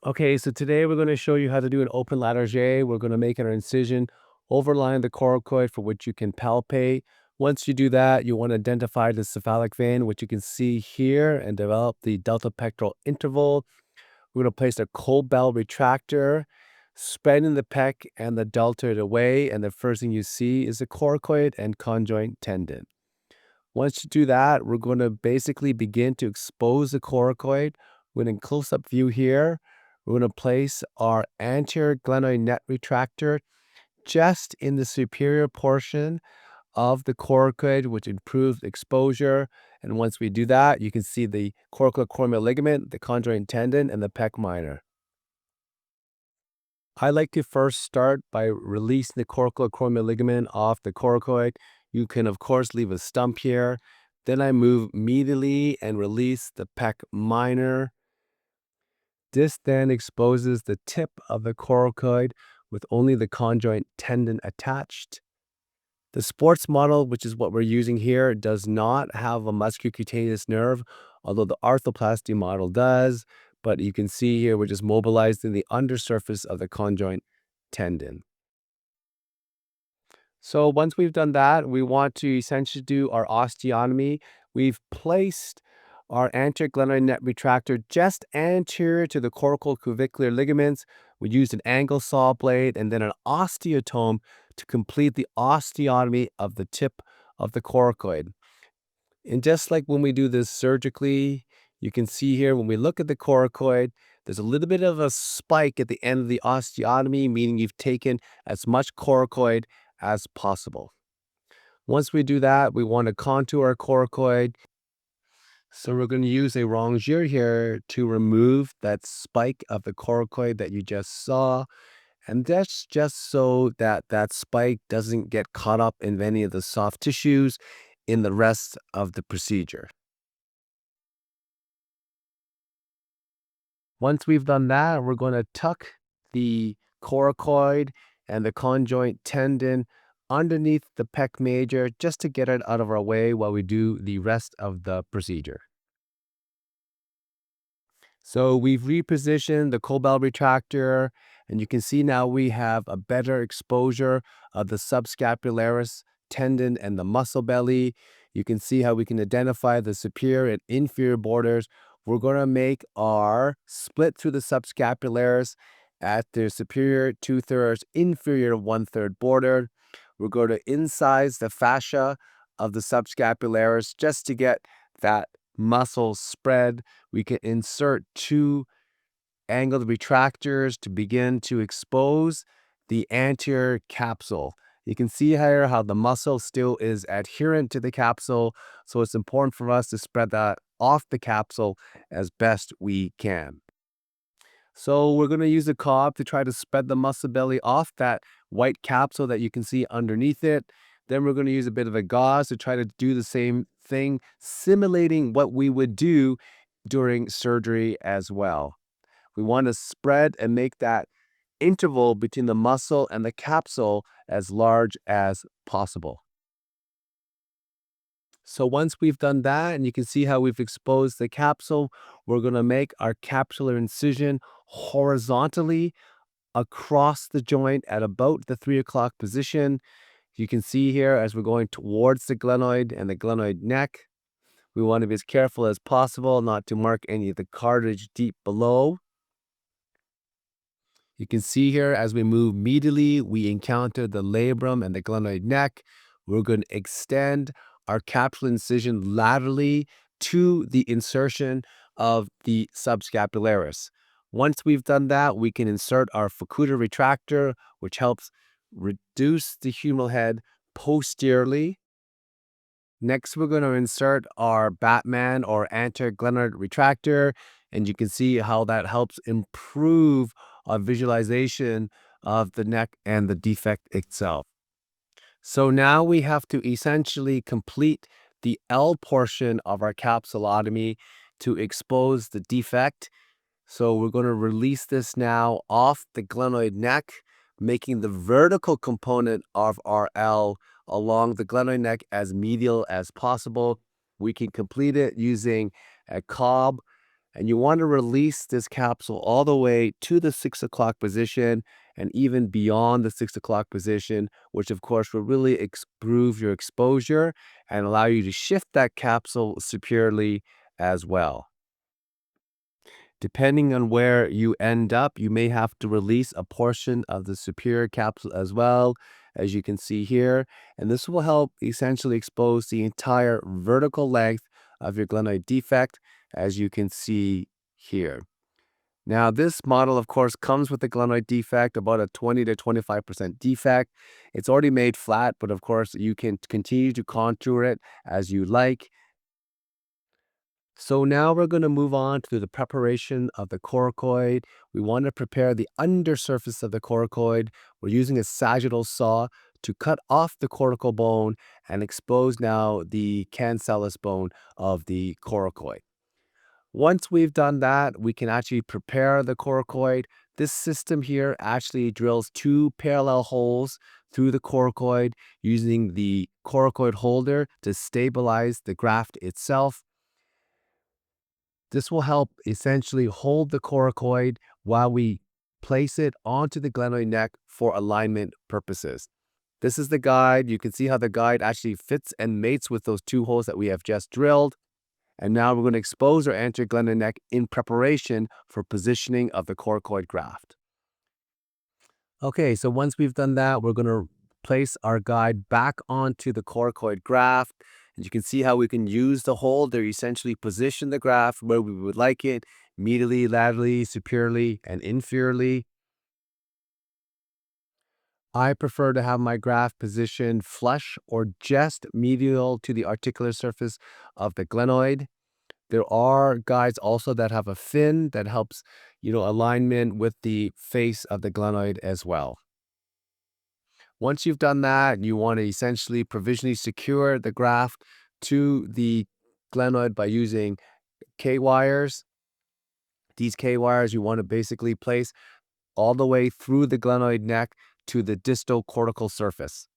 Okay, so today we're going to show you how to do an open Latarjet. We're going to make an incision, overline the coracoid for which you can palpate. Once you do that, you want to identify the cephalic vein, which you can see here, and develop the delta pectoral interval. We're going to place a cold bell retractor, spreading the pec and the deltoid away, and the first thing you see is the coracoid and conjoint tendon. Once you do that, we're going to basically begin to expose the coracoid. We're in close-up view here. We're going to place our anterior glenoid net retractor just in the superior portion of the coracoid, which improves exposure. And once we do that, you can see the coracoacromial ligament, the conjoint tendon, and the pec minor. I like to first start by releasing the coracoacromial ligament off the coracoid. You can, of course, leave a stump here. Then I move medially and release the pec minor. This then exposes the tip of the coracoid with only the conjoint tendon attached. The sports model, which is what we're using here, does not have a musculocutaneous nerve, although the arthroplasty model does. But you can see here, we're just mobilizing the undersurface of the conjoint tendon. So once we've done that, we want to essentially do our osteotomy. We've placed our anterior glenoid net retractor just anterior to the coracoclavicular ligaments. We used an angle saw blade and then an osteotome to complete the osteotomy of the tip of the coracoid. And just like when we do this surgically, you can see here when we look at the coracoid, there's a little bit of a spike at the end of the osteotomy, meaning you've taken as much coracoid as possible. Once we do that, we want to contour our coracoid. So we're going to use a rongeur here to remove that spike of the coracoid that you just saw. And that's just so that that spike doesn't get caught up in any of the soft tissues in the rest of the procedure. Once we've done that, we're going to tuck the coracoid and the conjoint tendon underneath the pec major just to get it out of our way while we do the rest of the procedure. So we've repositioned the Cobell retractor, and you can see now we have a better exposure of the subscapularis tendon and the muscle belly. You can see how we can identify the superior and inferior borders. We're going to make our split through the subscapularis at the superior 2/3, inferior 1/3 border. We're going to incise the fascia of the subscapularis just to get that muscle spread. We can insert two angled retractors to begin to expose the anterior capsule. You can see here how the muscle still is adherent to the capsule, so it's important for us to spread that off the capsule as best we can. So we're going to use a cob to try to spread the muscle belly off that white capsule that you can see underneath it. Then we're going to use a bit of a gauze to try to do the same thing, simulating what we would do during surgery as well. We want to spread and make that interval between the muscle and the capsule as large as possible. So once we've done that, and you can see how we've exposed the capsule, we're going to make our capsular incision horizontally across the joint at about the 3 o'clock position. You can see here as we're going towards the glenoid and the glenoid neck, we want to be as careful as possible not to mark any of the cartilage deep below. You can see here as we move medially, we encounter the labrum and the glenoid neck. We're going to extend our capsular incision laterally to the insertion of the subscapularis. Once we've done that, we can insert our Fukuda retractor, which helps reduce the humeral head posteriorly. Next, we're going to insert our Batman or anterior glenoid retractor, and you can see how that helps improve our visualization of the neck and the defect itself. So now we have to essentially complete the L portion of our capsulotomy to expose the defect. So we're going to release this now off the glenoid neck, making the vertical component of our L along the glenoid neck as medial as possible. We can complete it using a cob And you want to release this capsule all the way to the 6 o'clock position and even beyond the 6 o'clock position, which of course will really improve your exposure and allow you to shift that capsule securely as well. Depending on where you end up, you may have to release a portion of the superior capsule as well, as you can see here. And this will help essentially expose the entire vertical length of your glenoid defect, as you can see here. Now, this model, of course, comes with a glenoid defect, about a 20 to 25% defect. It's already made flat, but of course, you can continue to contour it as you like. So now we're going to move on to the preparation of the coracoid. We want to prepare the undersurface of the coracoid. We're using a sagittal saw to cut off the cortical bone and expose now the cancellous bone of the coracoid. Once we've done that, we can actually prepare the coracoid. This system here actually drills two parallel holes through the coracoid using the coracoid holder to stabilize the graft itself. This will help essentially hold the coracoid while we place it onto the glenoid neck for alignment purposes. This is the guide. You can see how the guide actually fits and mates with those two holes that we have just drilled. And now we're going to expose our anterior glenoid neck in preparation for positioning of the coracoid graft. Okay, so once we've done that, we're going to place our guide back onto the coracoid graft. And you can see how we can use the holder, essentially position the graft where we would like it, medially, laterally, superiorly, and inferiorly. I prefer to have my graft positioned flush or just medial to the articular surface of the glenoid. There are guides also that have a fin that helps, alignment with the face of the glenoid as well. Once you've done that, you want to essentially provisionally secure the graft to the glenoid by using K-wires. These K-wires you want to basically place all the way through the glenoid neck to the distal cortical surface.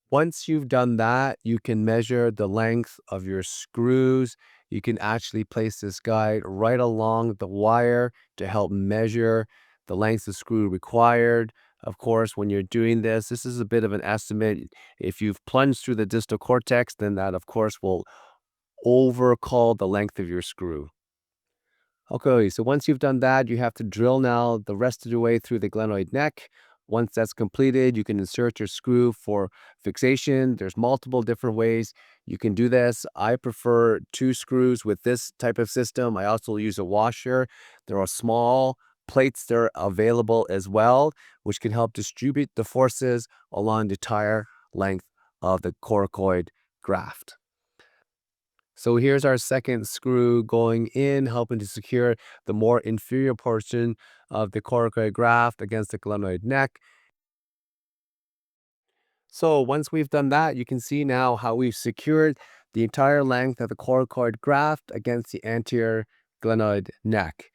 Once you've done that, you can measure the length of your screws. You can actually place this guide right along the wire to help measure the length of screw required. Of course, when you're doing this is a bit of an estimate. If you've plunged through the distal cortex, then that, of course, will overcall the length of your screw. Okay, so once you've done that, you have to drill now the rest of the way through the glenoid neck. Once that's completed, you can insert your screw for fixation. There's multiple different ways you can do this. I prefer two screws with this type of system. I also use a washer. There are small plates that are available as well, which can help distribute the forces along the entire length of the coracoid graft. So here's our second screw going in, helping to secure the more inferior portion of the coracoid graft against the glenoid neck. So once we've done that, you can see now how we've secured the entire length of the coracoid graft against the anterior glenoid neck.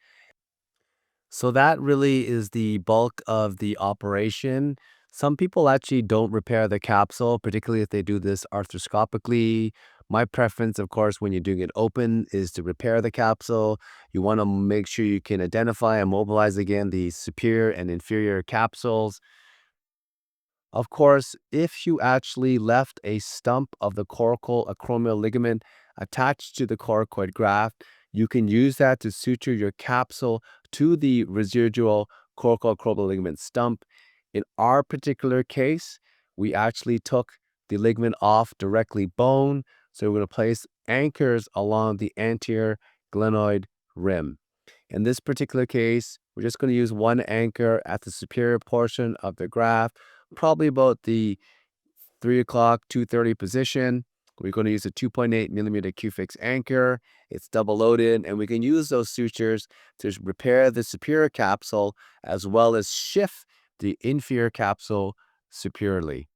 So that really is the bulk of the operation. Some people actually don't repair the capsule, particularly if they do this arthroscopically. My preference, of course, when you're doing it open, is to repair the capsule. You want to make sure you can identify and mobilize again the superior and inferior capsules. Of course, if you actually left a stump of the coracal acromial ligament attached to the coracoid graft, you can use that to suture your capsule to the residual coracal acromial ligament stump. In our particular case, we actually took the ligament off directly bone, so we're going to place anchors along the anterior glenoid rim. In this particular case, we're just going to use one anchor at the superior portion of the graft, probably about the 3 o'clock, 2:30 position. We're going to use a 2.8 millimeter Q-fix anchor. It's double loaded, and we can use those sutures to repair the superior capsule as well as shift the inferior capsule superiorly.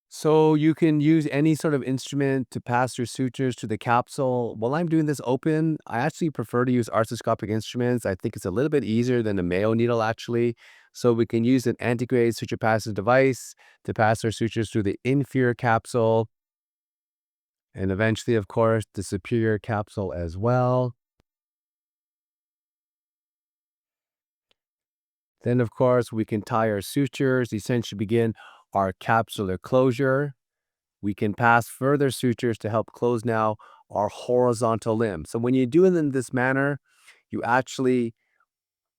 So you can use any sort of instrument to pass your sutures to the capsule. While I'm doing this open, I actually prefer to use arthroscopic instruments. I think it's a little bit easier than a Mayo needle actually. So we can use an antegrade suture passage device to pass our sutures through the inferior capsule. and eventually, of course, the superior capsule as well. Then, of course, we can tie our sutures, essentially begin our capsular closure. We can pass further sutures to help close now our horizontal limb. So when you do it in this manner, you actually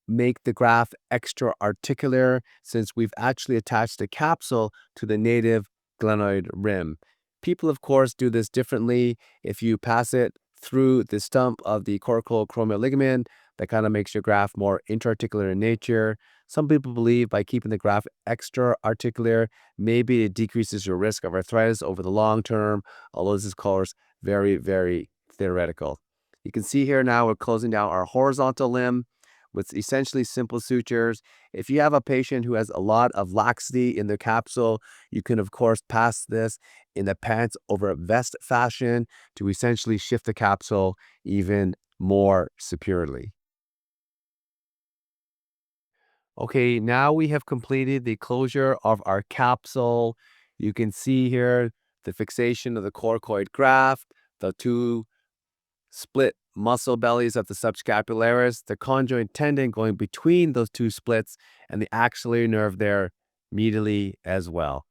make the graft extra articular since we've actually attached the capsule to the native glenoid rim. People, of course, do this differently. If you pass it through the stump of the coracoacromial ligament, that kind of makes your graft more intra-articular in nature. Some people believe by keeping the graft extra articular, maybe it decreases your risk of arthritis over the long term, although this is, of course, very, very theoretical. You can see here now we're closing down our horizontal limb with essentially simple sutures. If you have a patient who has a lot of laxity in their capsule, you can, of course, pass this in the pants over vest fashion to essentially shift the capsule even more superiorly. Okay, now we have completed the closure of our capsule. You can see here the fixation of the coracoid graft, the two split muscle bellies of the subscapularis, the conjoint tendon going between those two splits, and the axillary nerve there medially as well.